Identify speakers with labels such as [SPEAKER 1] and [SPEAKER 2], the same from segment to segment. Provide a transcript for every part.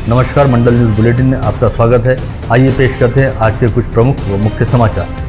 [SPEAKER 1] नमस्कार, मंडल news bulletin में आपका स्वागत है। आइए पेश करते हैं आज के कुछ प्रमुख व मुख्य समाचार।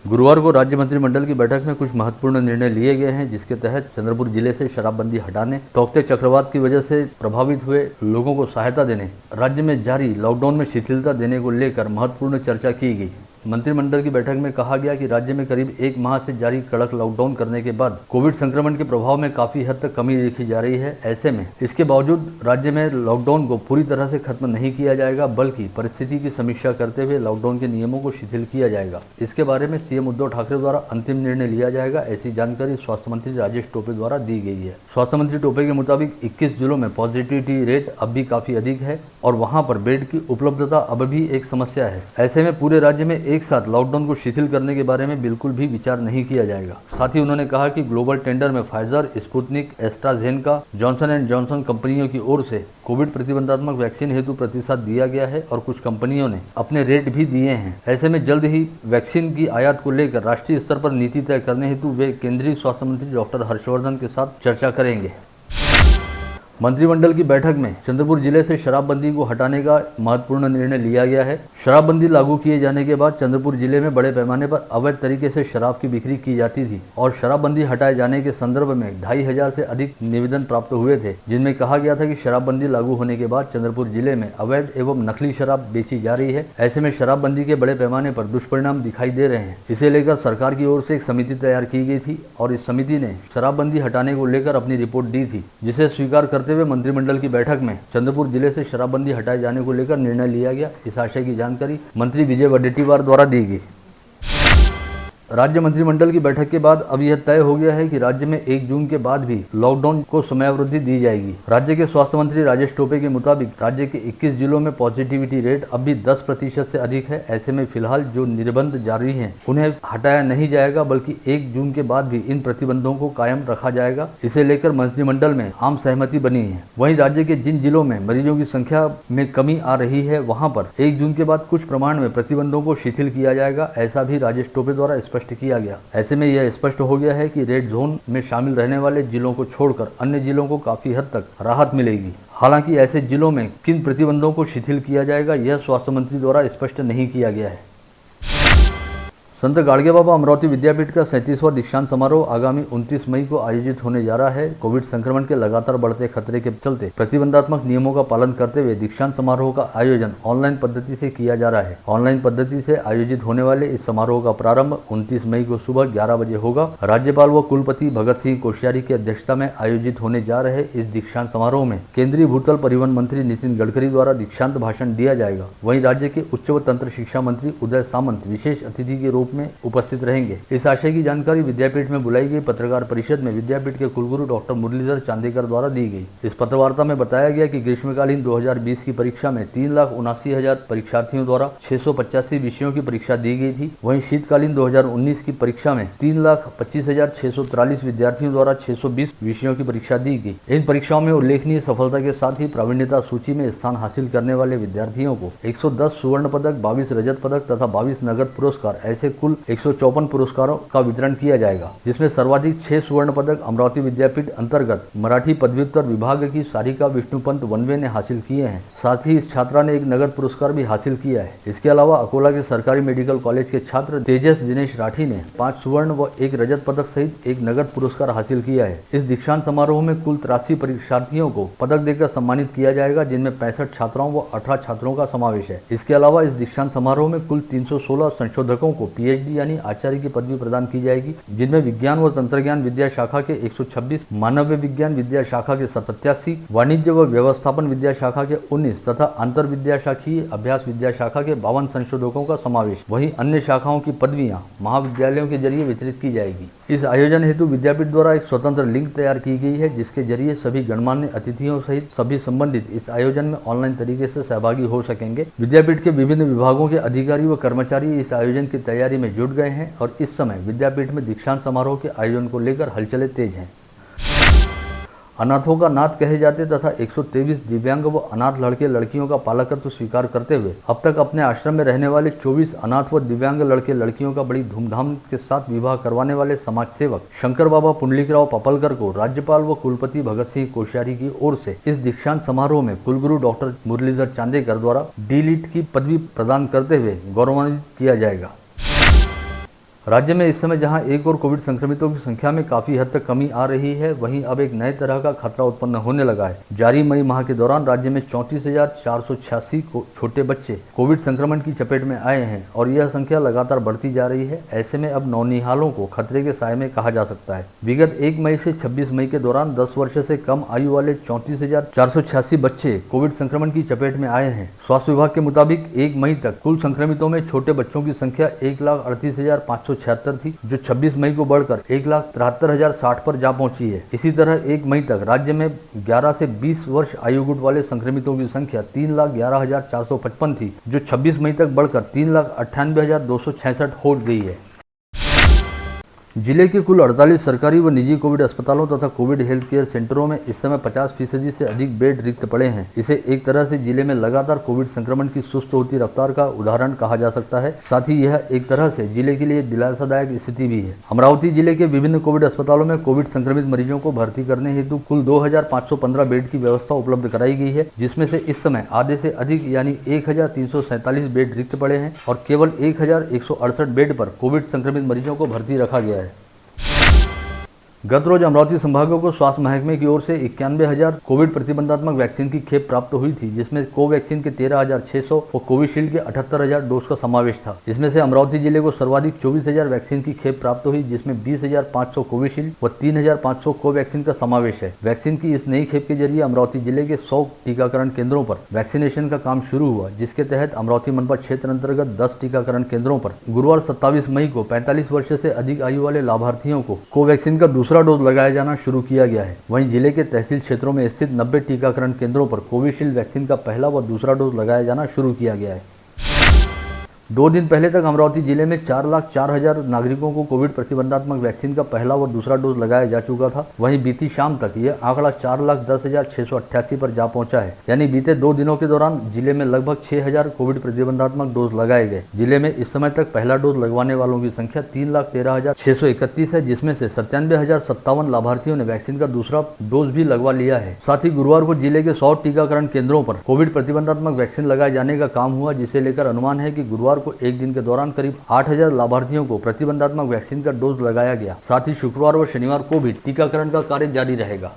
[SPEAKER 1] गुरुवार को राज्य मंत्रिमंडल की बैठक में कुछ महत्वपूर्ण निर्णय लिए गए हैं, जिसके तहत चंद्रपुर जिले से शराबबंदी हटाने, तोकते चक्रवात की वजह से प्रभावित हुए लोगों को सहायता देने, राज्य में जारी लॉकडाउन में शिथिलता देने को लेकर महत्वपूर्ण चर्चा की गई। मंत्रिमंडल की बैठक में कहा गया कि राज्य में करीब 1 माह से जारी कड़क लॉकडाउन करने के बाद कोविड संक्रमण के प्रभाव में काफी हद तक कमी देखी जा रही है। ऐसे में इसके बावजूद राज्य में लॉकडाउन को पूरी तरह से खत्म नहीं किया जाएगा, बल्कि परिस्थिति की समीक्षा करते हुए लॉकडाउन के नियमों को शिथिल किया जाएगा। इसके बारे में सीएम उद्धव ठाकरे द्वारा अंतिम निर्णय लिया जाएगा, ऐसी जानकारी स्वास्थ्य मंत्री राजेश टोपे द्वारा दी गई है। स्वास्थ्य मंत्री टोपे के मुताबिक 21 जिलों में पॉजिटिविटी रेट अब भी काफी अधिक है और वहां पर बेड की उपलब्धता अब भी एक समस्या है। ऐसे में पूरे राज्य में एक साथ लॉकडाउन को शिथिल करने के बारे में बिल्कुल भी विचार नहीं किया जाएगा। साथ ही उन्होंने कहा कि ग्लोबल टेंडर में Pfizer, Sputnik, AstraZeneca, Johnson and Johnson कंपनियों की ओर से कोविड प्रतिबंधात्मक वैक्सीन हेतु प्रतिशत दिया गया है और कुछ कंपनियों ने अपने रेट भी दिए हैं। ऐसे में जल्द ही वैक्सीन की आयात को लेकर राष्ट्रीय स्तर पर नीति तय करने हेतु वे केंद्रीय स्वास्थ्य मंत्री डॉक्टर हर्षवर्धन के साथ चर्चा करेंगे। मंत्रिमंडल की बैठक में चंद्रपुर जिले से शराबबंदी को हटाने का महत्वपूर्ण निर्णय लिया गया है। शराबबंदी लागू किए जाने के बाद चंद्रपुर जिले में बड़े पैमाने पर अवैध तरीके से शराब की बिक्री की जाती थी और शराबबंदी हटाए जाने के संदर्भ में 2500 से अधिक निवेदन प्राप्त हुए थे, जिनमें कहा गया था कि शराबबंदी लागू होने के बाद चंद्रपुर जिले में अवैध एवं नकली शराब बेची जा रही है। ऐसे में शराबबंदी के बड़े पैमाने पर दुष्परिणाम दिखाई दे रहे हैं। इसे लेकर सरकार की ओर से एक समिति तैयार की गई थी और इस समिति ने शराबबंदी हटाने को लेकर अपनी रिपोर्ट दी थी, जिसे स्वीकार करते हुए मंत्रिमंडल की बैठक में चंद्रपुर जिले से शराबबंदी हटाए जाने को लेकर निर्णय लिया गया। इस आशय की जानकारी मंत्री विजय वडेट्टीवार द्वारा दी गई। राज्य मंत्रिमंडल की बैठक के बाद अब यह तय हो गया है कि राज्य में 1 जून के बाद भी लॉकडाउन को समयावधि दी जाएगी। राज्य के स्वास्थ्य मंत्री राजेश टोपे के मुताबिक राज्य के 21 जिलों में पॉजिटिविटी रेट अब भी 10% से अधिक है। ऐसे में फिलहाल जो निर्बंध जारी हैं उन्हें हटाया नहीं जाएगा, बल्कि 1 जून के बाद भी इन प्रतिबंधों को कायम रखा जाएगा। इसे लेकर मंत्रिमंडल में आम सहमति बनी है। वहीं राज्य के जिन जिलों में मरीजों की संख्या में कमी आ रही है, वहां पर 1 जून के बाद कुछ प्रमाण में प्रतिबंधों को शिथिल किया जाएगा, ऐसा भी राजेश टोपे द्वारा किया गया। ऐसे में यह स्पष्ट हो गया है कि रेड जोन में शामिल रहने वाले जिलों को छोड़कर अन्य जिलों को काफी हद तक राहत मिलेगी। हालांकि ऐसे जिलों में किन प्रतिबंधों को शिथिल किया जाएगा, यह स्वास्थ्य मंत्री द्वारा स्पष्ट नहीं किया गया है। संत गाडगे बाबा अमरावती विद्यापीठ का 37वां दीक्षांत समारोह आगामी 29 मई को आयोजित होने जा रहा है। कोविड संक्रमण के लगातार बढ़ते खतरे के चलते प्रतिबंधात्मक नियमों का पालन करते हुए दीक्षांत समारोह का आयोजन ऑनलाइन पद्धति से किया जा रहा है। ऑनलाइन पद्धति से आयोजित होने वाले इस समारोह का प्रारंभ 29 मई को सुबह 11 बजे होगा। राज्यपाल व कुलपति भगत सिंह कोश्यारी की अध्यक्षता में आयोजित होने जा रहे इस दीक्षांत समारोह में केंद्रीय भूतल परिवहन मंत्री नितिन गडकरी द्वारा दीक्षांत भाषण दिया जाएगा। वहीं राज्य के उच्च व तंत्र शिक्षा मंत्री उदय सामंत विशेष अतिथि के रूप में उपस्थित रहेंगे। इस आशय की जानकारी विद्यापीठ में बुलाई गई पत्रकार परिषद में विद्यापीठ के कुलगुरु डॉक्टर मुरलीधर चांदेकर द्वारा दी गई। इस पत्रवार्ता में बताया गया कि ग्रीष्मकालीन 2020 की परीक्षा में 3,79,000 परीक्षार्थियों द्वारा 685 विषयों की परीक्षा दी गई थी। वहीं शीतकालीन 2019 की परीक्षा में 3,25,643 विद्यार्थियों द्वारा 620 विषयों की परीक्षा दी गई। इन परीक्षाओं में उल्लेखनीय सफलता के साथ ही प्रावीण्यता सूची में स्थान हासिल करने वाले विद्यार्थियों को 110 स्वर्ण पदक, 22 रजत पदक तथा 22 नगद पुरस्कार, ऐसे कुल 154 पुरस्कारों का वितरण किया जाएगा, जिसमें सर्वाधिक 6 स्वर्ण पदक अमरावती विद्यापीठ अंतर्गत मराठी पदव्युत्तर विभाग की सारिका विष्णुपंत वनवे ने हासिल किए हैं। साथ ही इस छात्रा ने एक नगद पुरस्कार भी हासिल किया है। इसके अलावा अकोला के सरकारी मेडिकल कॉलेज के छात्र तेजस दिनेश राठी ने 5 स्वर्ण व 1 रजत पदक सहित एक नगद पुरस्कार हासिल किया है। इस दीक्षांत समारोह में कुल 83 परीक्षार्थियों को पदक देकर सम्मानित किया जाएगा, जिनमें 65 छात्राओं व 18 छात्रों का समावेश है। इसके अलावा इस दीक्षांत समारोह में कुल 316 संशोधकों को PhD यानी आचार्य की पदवी प्रदान की जाएगी, जिनमें विज्ञान व तंत्रज्ञान विद्या शाखा के 126, मानवीय विज्ञान विद्या शाखा के 87, वाणिज्य व व्यवस्थापन विद्या शाखा के 19 तथा अंतर विद्या शाखीय अभ्यास विद्या शाखा के 52 संशोधकों का समावेश। वहीं अन्य शाखाओं की पदवियां महाविद्यालयों के जरिए वितरित की जाएगी। इस आयोजन हेतु विद्यापीठ द्वारा एक स्वतंत्र लिंक तैयार की गई है, जिसके जरिए सभी गणमान्य अतिथियों सहित सभी संबंधित इस आयोजन में ऑनलाइन तरीके से सहभागी हो सकेंगे। विद्यापीठ के विभिन्न विभागों के अधिकारी व कर्मचारी इस आयोजन की तैयारी में जुट गए हैं और इस समय विद्यापीठ में दीक्षांत समारोह के आयोजन को लेकर हलचलें तेज हैं। अनाथों का नाथ कहे जाते तथा 123 दिव्यांग व अनाथ लड़के लड़कियों का पालकत्व स्वीकार करते हुए अब तक अपने आश्रम में रहने वाले 24 अनाथ व दिव्यांग लड़के लड़कियों का बड़ी धूमधाम के साथ विवाह करवाने वाले समाज सेवक शंकर बाबा पुंडलिकराव पपलकर को राज्यपाल व कुलपति भगत सिंह कोश्यारी की ओर से इस दीक्षांत समारोह में कुलगुरु डॉक्टर मुरलीधर चांदेकर द्वारा डी.लिट की पदवी प्रदान करते हुए गौरवान्वित किया जाएगा। राज्य में इस समय जहां एक और कोविड संक्रमितों की संख्या में काफी हद तक कमी आ रही है, वहीं अब एक नए तरह का खतरा उत्पन्न होने लगा है। जारी मई माह के दौरान राज्य में 34,486 छोटे बच्चे कोविड संक्रमण की चपेट में आए हैं और यह संख्या लगातार बढ़ती जा रही है। ऐसे में अब नौनिहालों को खतरे के साए में कहा जा सकता है। विगत 1 मई से 26 मई के दौरान 10 वर्ष से कम आयु वाले 34,486 बच्चे कोविड संक्रमण की चपेट में आए हैं। स्वास्थ्य विभाग के मुताबिक 1 मई तक कुल संक्रमितों में छोटे बच्चों की संख्या 1,38,576 थी, जो 26 मई को बढ़कर 1,73,060 पर जा पहुंची है। इसी तरह 1 मई तक राज्य में 11 से 20 वर्ष आयु गुट वाले संक्रमितों की संख्या 3,11,455 थी, जो 26 मई तक बढ़कर 3,98,266 हो गई है। जिले के कुल 48 सरकारी व निजी कोविड अस्पतालों तथा कोविड हेल्थ केयर सेंटरों में इस समय 50% से अधिक बेड रिक्त पड़े हैं। इसे एक तरह से जिले में लगातार कोविड संक्रमण की सुस्त होती रफ्तार का उदाहरण कहा जा सकता है। साथ ही यह एक तरह से जिले के लिए दिलासादायक स्थिति भी है। अमरावती जिले के विभिन्न कोविड अस्पतालों में कोविड संक्रमित मरीजों को भर्ती करने हेतु कुल 2,515 बेड की व्यवस्था उपलब्ध कराई गई है, जिसमें से इस समय आधे से अधिक यानी 1,347 बेड रिक्त पड़े हैं और केवल 1,168 बेड पर कोविड संक्रमित मरीजों को भर्ती रखा गया है। गत रोज अमरावती संभागों को स्वास्थ्य महकमे की ओर से 91,000 कोविड प्रतिबंधात्मक वैक्सीन की खेप प्राप्त हुई थी, जिसमें कोवैक्सीन के 13,600 और कोविशील्ड के 78,000 डोज का समावेश था। इसमें से अमरावती जिले को सर्वाधिक 24,000 वैक्सीन की खेप प्राप्त हुई, जिसमें 20,500 कोविशील्ड व 3,500 कोवैक्सीन का समावेश है। वैक्सीन की इस नई खेप के जरिए अमरावती जिले के 100 टीकाकरण केंद्रों पर वैक्सीनेशन का काम शुरू हुआ, जिसके तहत अमरावती मनपा क्षेत्र अंतर्गत 10 टीकाकरण केंद्रों पर गुरुवार 27 मई को 45 वर्ष से अधिक आयु वाले लाभार्थियों को कोवैक्सीन का दूसरा डोज लगाया जाना शुरू किया गया है। वहीं जिले के तहसील क्षेत्रों में स्थित 90 टीकाकरण केंद्रों पर कोविशील्ड वैक्सीन का पहला व दूसरा डोज लगाया जाना शुरू किया गया है। 2 दिन पहले तक अमरावती जिले में 4,04,000 नागरिकों को कोविड प्रतिबंधात्मक वैक्सीन का पहला व दूसरा डोज लगाया जा चुका था। वहीं बीती शाम तक यह आंकड़ा 4,10,688 पर जा पहुंचा है। यानी बीते 2 दिनों के दौरान जिले में लगभग 6,000 कोविड प्रतिबंधात्मक डोज लगाए गए। जिले में इस समय तक पहला डोज लगवाने वालों की संख्या 3,13,631 है, जिसमें से 97,057 लाभार्थियों ने वैक्सीन का दूसरा डोज भी लगवा लिया है। साथ ही गुरुवार को जिले के 100 टीकाकरण केंद्रों पर कोविड प्रतिबंधात्मक वैक्सीन लगाए जाने का काम हुआ, जिसे लेकर अनुमान है कि गुरुवार को एक दिन के दौरान करीब 8,000 लाभार्थियों को प्रतिबंधात्मक वैक्सीन का डोज लगाया गया। साथ ही शुक्रवार व शनिवार को भी टीकाकरण का कार्य जारी रहेगा।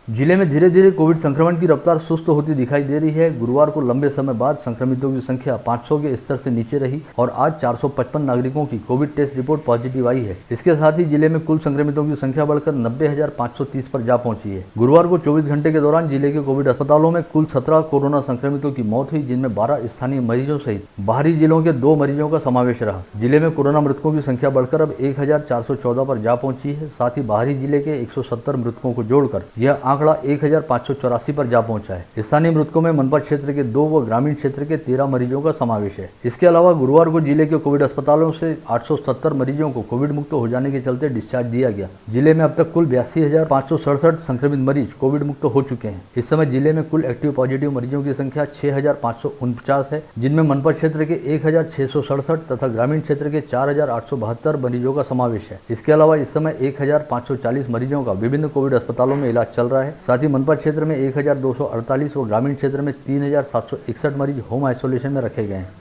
[SPEAKER 1] जिले में धीरे धीरे कोविड संक्रमण की रफ्तार सुस्त होती दिखाई दे रही है। गुरुवार को लंबे समय बाद संक्रमितों की संख्या 500 के स्तर से नीचे रही और आज 455 नागरिकों की कोविड टेस्ट रिपोर्ट पॉजिटिव आई है। इसके साथ ही जिले में कुल संक्रमितों की संख्या बढ़कर 90,530 पर जा पहुंची है। गुरुवार को 24 घंटे के दौरान जिले के कोविड अस्पतालों में कुल 17 कोरोना संक्रमितों की मौत हुई, जिनमें 12 स्थानीय मरीजों सहित बाहरी जिलों के 2 मरीजों का समावेश रहा। जिले में कोरोना मृतकों की संख्या बढ़कर अब 1,414 पर जा पहुंची है। साथ ही बाहरी जिले के 170 मृतकों को जोड़कर यह आंकड़ा 1,584 पर जा पहुंचा है। स्थानीय मृतकों में मनपा क्षेत्र के 2 व ग्रामीण क्षेत्र के 13 मरीजों का समावेश है। इसके अलावा गुरुवार को जिले के कोविड अस्पतालों से 870 मरीजों को कोविड मुक्त हो जाने के चलते डिस्चार्ज दिया गया। जिले में अब तक कुल 82,567 संक्रमित मरीज कोविड मुक्त हो चुके हैं। इस समय जिले में कुल एक्टिव पॉजिटिव मरीजों की संख्या 6,549 है, जिनमें मनपा क्षेत्र के 1,667 तथा ग्रामीण क्षेत्र के 4,872 मरीजों का समावेश है। इसके अलावा इस समय 1,540 मरीजों का विभिन्न कोविड अस्पतालों में इलाज चल रहा है। साथ ही मनपा क्षेत्र में 1,248 व ग्रामीण क्षेत्र में 3,761 मरीज होम आइसोलेशन में रखे गए हैं।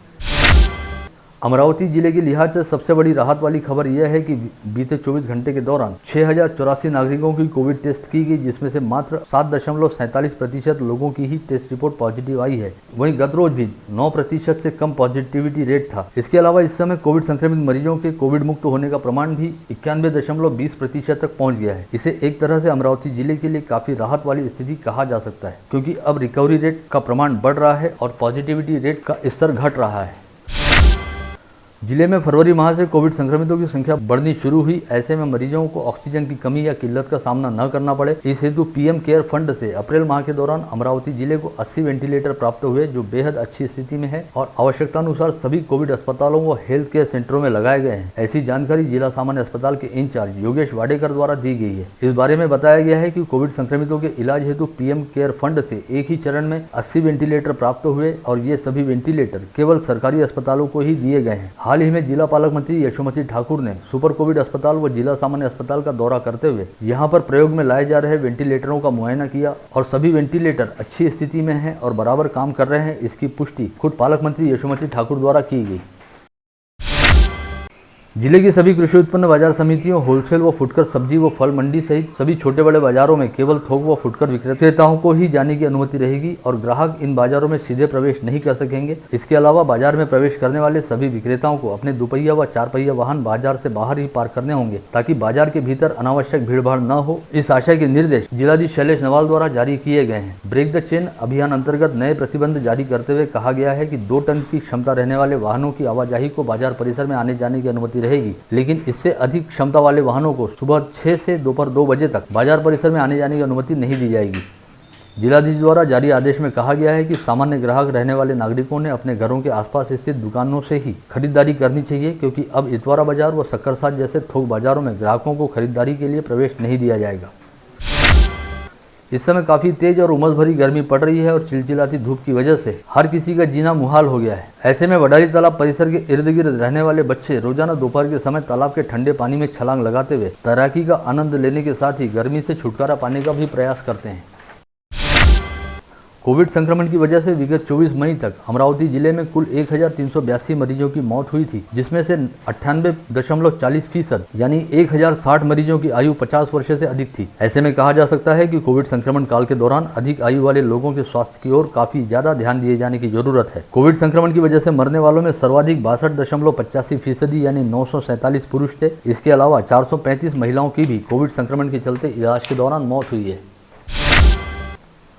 [SPEAKER 1] अमरावती जिले के लिहाज से सबसे बड़ी राहत वाली खबर यह है कि बीते 24 घंटे के दौरान 6,084 नागरिकों की कोविड टेस्ट की गई, जिसमें से मात्र 7.47% लोगों की ही टेस्ट रिपोर्ट पॉजिटिव आई है। वहीं गत रोज भी 9% से कम पॉजिटिविटी रेट था। इसके अलावा इस समय कोविड संक्रमित मरीजों के कोविड मुक्त होने का प्रमाण भी 91.20% तक पहुँच गया है। इसे एक तरह से अमरावती जिले के लिए काफी राहत वाली स्थिति कहा जा सकता है, क्योंकि अब रिकवरी रेट का प्रमाण बढ़ रहा है और पॉजिटिविटी रेट का स्तर घट रहा है। जिले में फरवरी माह से कोविड संक्रमितों की संख्या बढ़नी शुरू हुई। ऐसे में मरीजों को ऑक्सीजन की कमी या किल्लत का सामना न करना पड़े, इस हेतु पीएम केयर फंड से अप्रैल माह के दौरान अमरावती जिले को 80 वेंटिलेटर प्राप्त हुए, जो बेहद अच्छी स्थिति में है और आवश्यकतानुसार सभी कोविड अस्पतालों व हेल्थ केयर सेंटरों में लगाए गए हैं। ऐसी जानकारी जिला सामान्य अस्पताल के इंचार्ज योगेश वाडेकर द्वारा दी गई है। इस बारे में बताया गया है कि कोविड संक्रमितों के इलाज हेतु पीएम केयर फंड से एक ही चरण में 80 वेंटिलेटर प्राप्त हुए और ये सभी वेंटिलेटर केवल सरकारी अस्पतालों को ही दिए गए हैं। हाल ही में जिला पालक मंत्री यशोमती ठाकुर ने सुपर कोविड अस्पताल व जिला सामान्य अस्पताल का दौरा करते हुए यहां पर प्रयोग में लाए जा रहे वेंटिलेटरों का मुआयना किया और सभी वेंटिलेटर अच्छी स्थिति में हैं और बराबर काम कर रहे हैं, इसकी पुष्टि खुद पालक मंत्री यशोमती ठाकुर द्वारा की गई। जिले की सभी कृषि उत्पन्न बाजार समितियों, होलसेल व फुटकर सब्जी व फल मंडी सहित सभी छोटे बड़े बाजारों में केवल थोक व फुटकर विक्रेताओं को ही जाने की अनुमति रहेगी और ग्राहक इन बाजारों में सीधे प्रवेश नहीं कर सकेंगे। इसके अलावा बाजार में प्रवेश करने वाले सभी विक्रेताओं को अपने दुपहिया व चार पहिया वाहन बाजार से बाहर ही पार्क करने होंगे, ताकि बाजार के भीतर अनावश्यक भीड़भाड़ न हो। इस आशय के निर्देश जिलाधीश शैलेश नवाल द्वारा जारी किए गए हैं। ब्रेक द चेन अभियान अंतर्गत नए प्रतिबंध जारी करते हुए कहा गया है कि 2 टन की क्षमता रहने वाले वाहनों की आवाजाही को बाजार परिसर में आने जाने की अनुमति रहेगी, लेकिन इससे अधिक क्षमता वाले वाहनों को सुबह 6 से दोपहर 2 बजे तक बाजार परिसर में आने जाने की अनुमति नहीं दी जाएगी। जिलाधीश द्वारा जारी आदेश में कहा गया है कि सामान्य ग्राहक रहने वाले नागरिकों ने अपने घरों के आसपास स्थित दुकानों से ही खरीदारी करनी चाहिए, क्योंकि अब इतवारा बाजार व सक्करसाज जैसे थोक बाजारों में ग्राहकों को खरीदारी के लिए प्रवेश नहीं दिया जाएगा। इस समय काफी तेज और उमस भरी गर्मी पड़ रही है और चिलचिलाती धूप की वजह से हर किसी का जीना मुहाल हो गया है। ऐसे में वडाली तालाब परिसर के इर्द गिर्द रहने वाले बच्चे रोजाना दोपहर के समय तालाब के ठंडे पानी में छलांग लगाते हुए तैराकी का आनंद लेने के साथ ही गर्मी से छुटकारा पाने का भी प्रयास करते हैं। कोविड संक्रमण की वजह से विगत 24 मई तक अमरावती जिले में कुल 1382 मरीजों की मौत हुई थी, जिसमें से 98.40% यानी 1060 मरीजों की आयु 50 वर्ष से अधिक थी। ऐसे में कहा जा सकता है कि कोविड संक्रमण काल के दौरान अधिक आयु वाले लोगों के स्वास्थ्य की ओर काफी ज्यादा ध्यान दिए जाने की जरूरत है। कोविड संक्रमण की वजह से मरने वालों में सर्वाधिक 62.85% यानी 947 पुरुष थे। इसके अलावा 435 महिलाओं की भी कोविड संक्रमण के चलते इलाज के दौरान मौत हुई है।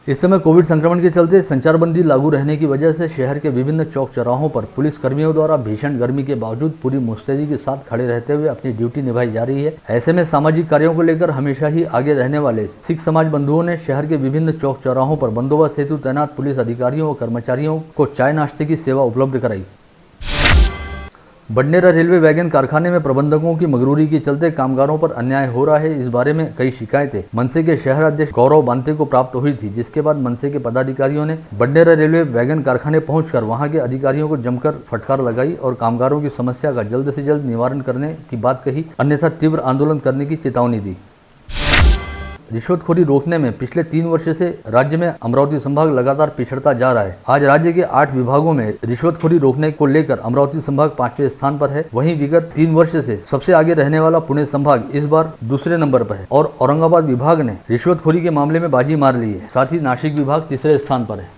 [SPEAKER 1] इस समय कोविड संक्रमण के चलते संचारबंदी लागू रहने की वजह से शहर के विभिन्न चौक चौराहों पर पुलिस कर्मियों द्वारा भीषण गर्मी के बावजूद पूरी मुस्तैदी के साथ खड़े रहते हुए अपनी ड्यूटी निभाई जा रही है। ऐसे में सामाजिक कार्यों को लेकर हमेशा ही आगे रहने वाले सिख समाज बंधुओं ने शहर के विभिन्न चौक चौराहों पर बंदोबस्त हेतु तैनात पुलिस अधिकारियों व कर्मचारियों को चाय नाश्ते की सेवा उपलब्ध कराई। बडनेरा रेलवे वैगन कारखाने में प्रबंधकों की मगरूरी के चलते कामगारों पर अन्याय हो रहा है। इस बारे में कई शिकायतें मनसे के शहर अध्यक्ष गौरव बांते को प्राप्त हुई थी, जिसके बाद मनसे के पदाधिकारियों ने बडनेरा रेलवे वैगन कारखाने पहुंचकर वहां के अधिकारियों को जमकर फटकार लगाई और कामगारों की समस्या का जल्द से जल्द निवारण करने की बात कही, अन्यथा तीव्र आंदोलन करने की चेतावनी दी। रिश्वतखोरी रोकने में पिछले 3 वर्ष से राज्य में अमरावती संभाग लगातार पिछड़ता जा रहा है। आज राज्य के 8 विभागों में रिश्वतखोरी रोकने को लेकर अमरावती संभाग 5वें स्थान पर है। वहीं विगत 3 वर्ष से सबसे आगे रहने वाला पुणे संभाग इस बार दूसरे नंबर पर है और औरंगाबाद विभाग ने रिश्वतखोरी के मामले में बाजी मार ली है। साथ ही नासिक विभाग तीसरे स्थान पर है।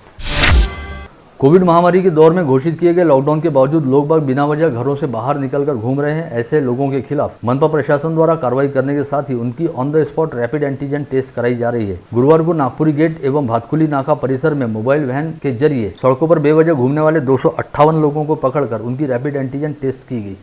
[SPEAKER 1] कोविड महामारी के दौर में घोषित किए गए लॉकडाउन के बावजूद लोग बाग बिना वजह घरों से बाहर निकलकर घूम रहे हैं। ऐसे लोगों के खिलाफ मनपा प्रशासन द्वारा कार्रवाई करने के साथ ही उनकी on the spot rapid antigen test कराई जा रही है। गुरुवार को नागपुरी गेट एवं भातकुली नाका परिसर में मोबाइल वैन के जरिए सड़कों पर बेवजह घूमने वाले 258 लोगों को पकड़कर उनकी रैपिड एंटीजन टेस्ट की गई।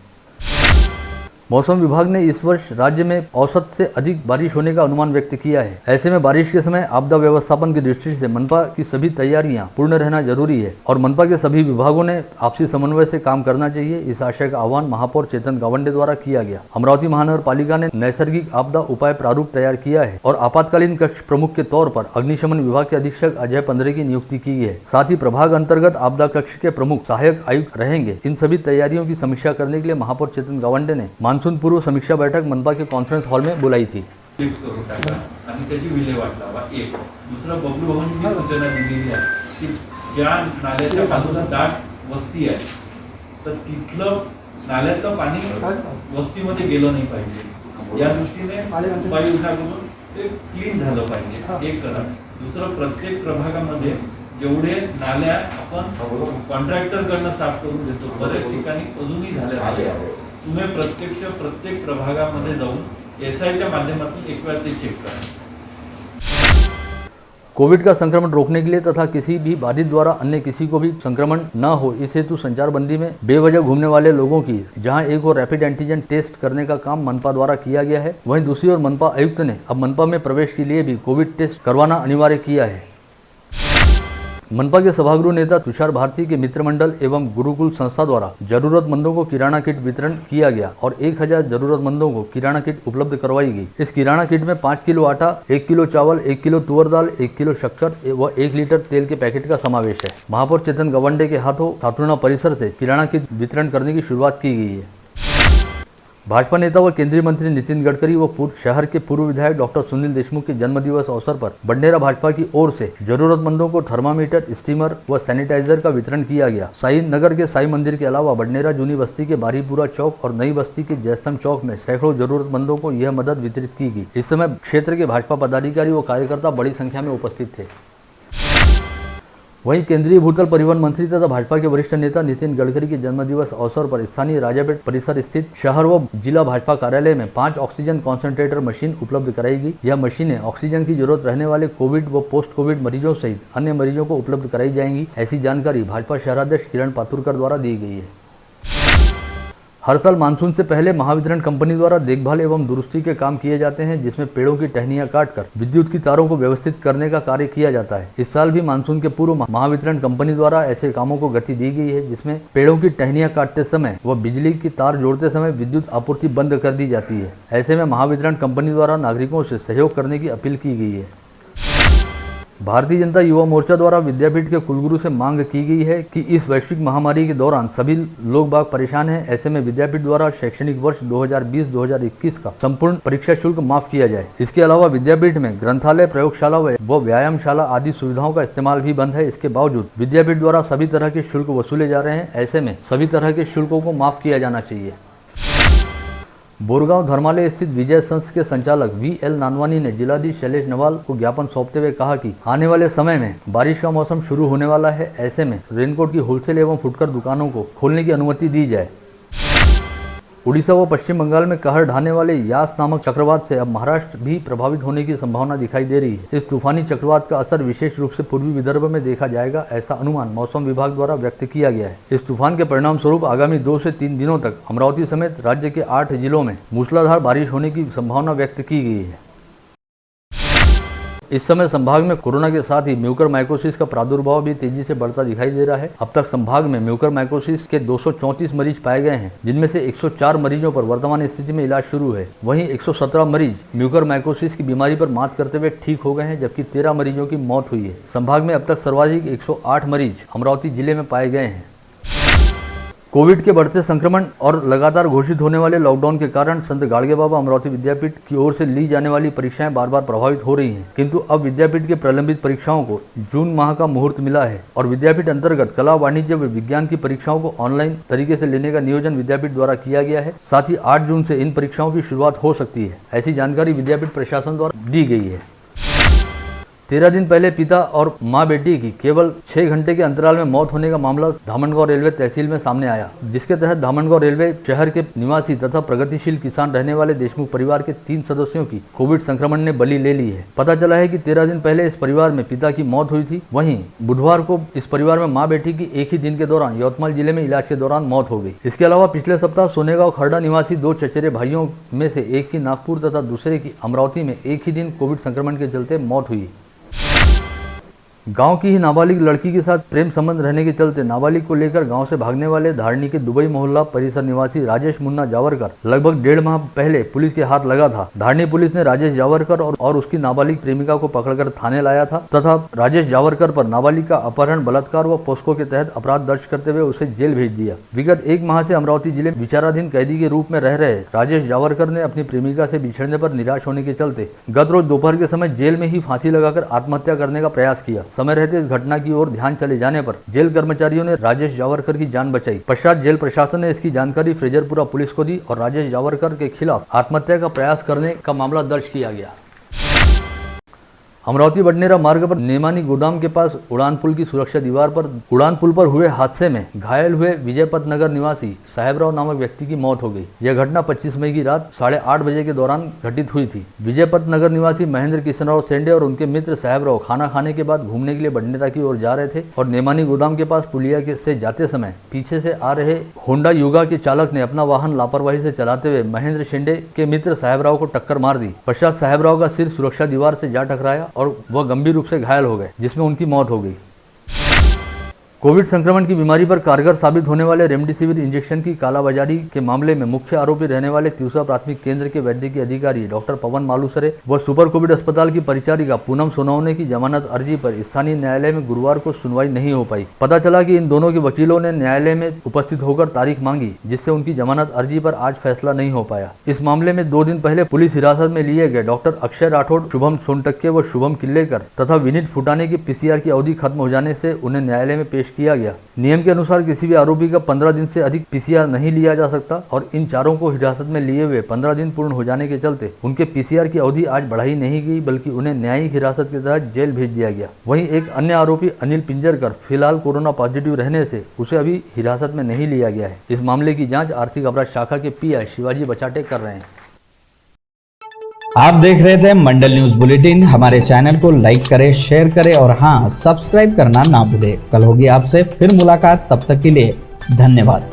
[SPEAKER 1] मौसम विभाग ने इस वर्ष राज्य में औसत से अधिक बारिश होने का अनुमान व्यक्त किया है। ऐसे में बारिश के समय आपदा व्यवस्थापन की दृष्टि से मनपा की सभी तैयारियां पूर्ण रहना जरूरी है और मनपा के सभी विभागों ने आपसी समन्वय से काम करना चाहिए। इस आशय का आह्वान महापौर चेतन गावंडे द्वारा किया गया। अमरावती महानगर पालिका ने नैसर्गिक आपदा उपाय प्रारूप तैयार किया है और आपातकालीन कक्ष प्रमुख के तौर पर अग्निशमन विभाग के अधीक्षक अजय पंद्रे की नियुक्ति की है। साथ ही प्रभाग अंतर्गत आपदा कक्ष के प्रमुख सहायक आयुक्त रहेंगे। इन सभी तैयारियों की समीक्षा करने के लिए महापौर चेतन गावंडे ने मानसून पूर्व समीक्षा बैठक मनपा के कॉन्फ्रेंस हॉल में बुलाई थी।
[SPEAKER 2] आणि त्याची विल्हेवाट लावा। एक दुसरा बबलू भाऊंनी सूचना दिलेली आहे की ज्या नाल्याच्या बाजूला दाट वस्ती आहे तर तिथलं नाल्यातलं पाणी वस्तीमध्ये गेलं नाही पाहिजे, या दृष्टीने उपाययोजना करून ते क्लीन झालं पाहिजे। एक करा। दुसरं, प्रत्येक प्रभागामध्ये जेवढे नाल्या आपण कॉन्ट्रॅक्टरकडनं साफ करून देतो, बरेच ठिकाणी अजूनही झाले नाही, तुम्ही प्रत्येक प्रभागामध्ये जाऊन एसआयच्या माध्यमातून एक वेळा ते चेक करा।
[SPEAKER 1] कोविड का संक्रमण रोकने के लिए तथा किसी भी बाधित द्वारा अन्य किसी को भी संक्रमण न हो, इस हेतु संचारबंदी में बेवजह घूमने वाले लोगों की जहां एक और रैपिड एंटीजन टेस्ट करने का काम मनपा द्वारा किया गया है, वहीं दूसरी ओर मनपा आयुक्त ने अब मनपा में प्रवेश के लिए भी कोविड टेस्ट करवाना अनिवार्य किया है। मनपा के सभागृह नेता तुषार भारती के मित्र मंडल एवं गुरुकुल संस्था द्वारा जरूरतमंदों को किराना किट वितरण किया गया और 1000 जरूरतमंदों को किराना किट उपलब्ध करवाई गई। इस किराना किट में 5 किलो आटा, 1 किलो चावल, 1 किलो तुअर दाल, 1 किलो शक्कर व 1 लीटर तेल के पैकेट का समावेश है। महापौर चेतन गवंडे के हाथों छात्रों परिसर से किराना किट वितरण करने की शुरुआत की गई है। भाजपा नेता व केंद्रीय मंत्री नितिन गडकरी व शहर के पूर्व विधायक डॉक्टर सुनील देशमुख के जन्मदिवस अवसर पर बडनेरा भाजपा की ओर से जरूरतमंदों को थर्मामीटर, स्टीमर व सैनिटाइजर का वितरण किया गया। साई नगर के साई मंदिर के अलावा बडनेरा जूनी बस्ती के बारीपुरा चौक और नई बस्ती के जैसम चौक में सैकड़ों जरूरतमंदों को यह मदद वितरित की गई। इस समय क्षेत्र के भाजपा पदाधिकारी व कार्यकर्ता बड़ी संख्या में उपस्थित थे। वहीं केंद्रीय भूतल परिवहन मंत्री तथा भाजपा के वरिष्ठ नेता नितिन गडकरी के जन्मदिवस अवसर पर स्थानीय राजापेट परिसर स्थित शहर व जिला भाजपा कार्यालय में 5 ऑक्सीजन कॉन्सेंट्रेटर मशीन उपलब्ध कराएगी। यह मशीनें ऑक्सीजन की जरूरत रहने वाले कोविड व पोस्ट कोविड मरीजों सहित अन्य मरीजों को उपलब्ध कराई जाएंगी। ऐसी जानकारी भाजपा शहराध्यक्ष किरण पातुरकर द्वारा दी गई है। हर साल मानसून से पहले महावितरण कंपनी द्वारा देखभाल एवं दुरुस्ती के काम किए जाते हैं, जिसमें पेड़ों की टहनियां काटकर विद्युत की तारों को व्यवस्थित करने का कार्य किया जाता है। इस साल भी मानसून के पूर्व महावितरण कंपनी द्वारा ऐसे कामों को गति दी गई है, जिसमें पेड़ों की टहनियां काटते समय व बिजली की तार जोड़ते समय विद्युत आपूर्ति बंद कर दी जाती है। ऐसे में महावितरण कंपनी द्वारा नागरिकों से सहयोग करने की अपील की गई है। भारतीय जनता युवा मोर्चा द्वारा विद्यापीठ के कुलगुरु से मांग की गई है कि इस वैश्विक महामारी के दौरान सभी लोग बाग परेशान हैं। ऐसे में विद्यापीठ द्वारा शैक्षणिक वर्ष 2020-2021 का संपूर्ण परीक्षा शुल्क माफ किया जाए। इसके अलावा विद्यापीठ में ग्रंथालय, प्रयोगशाला व व्यायामशाला आदि सुविधाओं का इस्तेमाल भी बंद है। इसके बावजूद विद्यापीठ द्वारा सभी तरह के शुल्क वसूले जा रहे हैं। ऐसे में सभी तरह के शुल्कों को माफ किया जाना चाहिए। बोरगांव धर्मालय स्थित विजय संस्थ के संचालक VL नानवानी ने जिलाधीश शैलेश नवाल को ज्ञापन सौंपते हुए कहा कि आने वाले समय में बारिश का मौसम शुरू होने वाला है। ऐसे में रेनकोट की होलसेल एवं फुटकर दुकानों को खोलने की अनुमति दी जाए। उड़ीसा व पश्चिम बंगाल में कहर ढाने वाले यास नामक चक्रवात से अब महाराष्ट्र भी प्रभावित होने की संभावना दिखाई दे रही है। इस तूफानी चक्रवात का असर विशेष रूप से पूर्वी विदर्भ में देखा जाएगा, ऐसा अनुमान मौसम विभाग द्वारा व्यक्त किया गया है। इस तूफान के परिणाम स्वरूप आगामी 2 से 3 दिनों तक अमरावती समेत राज्य के 8 जिलों में मूसलाधार बारिश होने की संभावना व्यक्त की गई है। इस समय संभाग में कोरोना के साथ ही म्यूकरमाइकोसिस का प्रादुर्भाव भी तेजी से बढ़ता दिखाई दे रहा है। अब तक संभाग में म्यूकरमाइकोसिस के 234 मरीज पाए गए हैं, जिनमें से 104 मरीजों पर वर्तमान स्थिति में इलाज शुरू है। वहीं 117 मरीज म्यूकरमाइकोसिस की बीमारी पर मात करते हुए ठीक हो गए हैं, जबकि 13 मरीजों की मौत हुई है। संभाग में अब तक सर्वाधिक 108 मरीज अमरावती जिले में पाए गए हैं। कोविड के बढ़ते संक्रमण और लगातार घोषित होने वाले लॉकडाउन के कारण संत गाड़गे बाबा अमरावती विद्यापीठ की ओर से ली जाने वाली परीक्षाएं बार बार प्रभावित हो रही हैं, किंतु अब विद्यापीठ के प्रलंबित परीक्षाओं को जून माह का मुहूर्त मिला है और विद्यापीठ अंतर्गत कला, वाणिज्य व विज्ञान की परीक्षाओं को ऑनलाइन तरीके से लेने का नियोजन विद्यापीठ द्वारा किया गया है। साथ ही 8 जून से इन परीक्षाओं की शुरुआत हो सकती है, ऐसी जानकारी विद्यापीठ प्रशासन द्वारा दी गई है। 13 दिन पहले पिता और मां बेटी की केवल 6 घंटे के अंतराल में मौत होने का मामला धामनगांव रेलवे तहसील में सामने आया, जिसके तहत धामनगांव रेलवे शहर के निवासी तथा प्रगतिशील किसान रहने वाले देशमुख परिवार के 3 सदस्यों की कोविड संक्रमण ने बलि ले ली है। पता चला है कि 13 दिन पहले इस परिवार में पिता की मौत हुई थी। वहीं बुधवार को इस परिवार में मां बेटी की एक ही दिन के दौरान यवतमाल जिले में इलाज के दौरान मौत हो गई। इसके अलावा पिछले सप्ताह सोनेगांव खरड़ा निवासी 2 चचेरे भाइयों में से एक की नागपुर तथा दूसरे की अमरावती में एक ही दिन कोविड संक्रमण के चलते मौत हुई। गांव की ही नाबालिग लड़की के साथ प्रेम संबंध रहने के चलते नाबालिग को लेकर गांव से भागने वाले धारणी के दुबई मोहल्ला परिसर निवासी राजेश मुन्ना जावरकर लगभग 1.5 माह पहले पुलिस के हाथ लगा था। धारणी पुलिस ने राजेश जावरकर और उसकी नाबालिग प्रेमिका को पकड़कर थाने लाया था तथा राजेश जावरकर पर नाबालिग का अपहरण, बलात्कार व पोस्को के तहत अपराध दर्ज करते हुए उसे जेल भेज दिया। विगत 1 माह से अमरावती जिले में विचाराधीन कैदी के रूप में रह रहे राजेश जावरकर ने अपनी प्रेमिका से बिछड़ने पर निराश होने के चलते गत रोज दोपहर के समय जेल में ही फांसी लगाकर आत्महत्या करने का प्रयास किया। समय रहते इस घटना की ओर ध्यान चले जाने पर जेल कर्मचारियों ने राजेश जावरकर की जान बचाई। पश्चात जेल प्रशासन ने इसकी जानकारी फ्रेजरपुरा पुलिस को दी और राजेश जावरकर के खिलाफ आत्महत्या का प्रयास करने का मामला दर्ज किया गया। अमरावती बडनेरा मार्ग पर नेमानी गोदाम के पास उड़ान पुल की सुरक्षा दीवार पर उड़ान पुल पर हुए हादसे में घायल हुए विजयपत नगर निवासी साहेबराव नामक व्यक्ति की मौत हो गई। यह घटना 25 मई की रात 8:30 बजे के दौरान घटित हुई थी। विजयपत नगर निवासी महेंद्र किशनराव सेंडे और उनके मित्र साहेबराव खाना खाने के बाद घूमने के लिए बडनेरा की ओर जा रहे थे और नेमानी गोदाम के पास पुलिया से जाते समय पीछे से आ रहे होंडा युगा के चालक ने अपना वाहन लापरवाही से चलाते हुए महेंद्र शेंडे के मित्र साहेबराव को टक्कर मार दी। पश्चात साहेबराव का सिर सुरक्षा दीवार से जा टकराया और वह गंभीर रूप से घायल हो गए, जिसमें उनकी मौत हो गई। कोविड संक्रमण की बीमारी पर कारगर साबित होने वाले रेमडेसिविर इंजेक्शन की कालाबाजारी के मामले में मुख्य आरोपी रहने वाले तिवसा प्राथमिक केंद्र के वैद्यकीय अधिकारी डॉक्टर पवन मालूसरे व सुपर कोविड अस्पताल की परिचारिका पूनम सोनवने की जमानत अर्जी पर स्थानीय न्यायालय में गुरुवार को सुनवाई नहीं हो पाई। पता चला कि इन दोनों के वकीलों ने न्यायालय में उपस्थित होकर तारीख मांगी, जिससे उनकी जमानत अर्जी पर आज फैसला नहीं हो पाया। इस मामले में 2 दिन पहले पुलिस हिरासत में लिए गए डॉक्टर अक्षय राठौड़, शुभम सोनटक्के व शुभम किल्लेकर तथा विनीत फुटाने की पीसीआर की अवधि खत्म हो जाने से उन्हें न्यायालय में पेश किया गया। नियम के अनुसार किसी भी आरोपी का 15 दिन से अधिक पीसीआर नहीं लिया जा सकता और इन चारों को हिरासत में लिए हुए 15 दिन पूर्ण हो जाने के चलते उनके पीसीआर की अवधि आज बढ़ाई नहीं गई, बल्कि उन्हें न्यायिक हिरासत के तहत जेल भेज दिया गया। वहीं एक अन्य आरोपी अनिल पिंजरकर फिलहाल कोरोना पॉजिटिव रहने से उसे अभी हिरासत में नहीं लिया गया है। इस मामले की जाँच आर्थिक अपराध शाखा के पीआई शिवाजी बचाटे कर रहे हैं।
[SPEAKER 3] आप देख रहे थे मंडल न्यूज बुलेटिन। हमारे चैनल को लाइक करें, शेयर करें और हाँ, सब्सक्राइब करना ना भूलें। कल होगी आपसे फिर मुलाकात, तब तक के लिए धन्यवाद।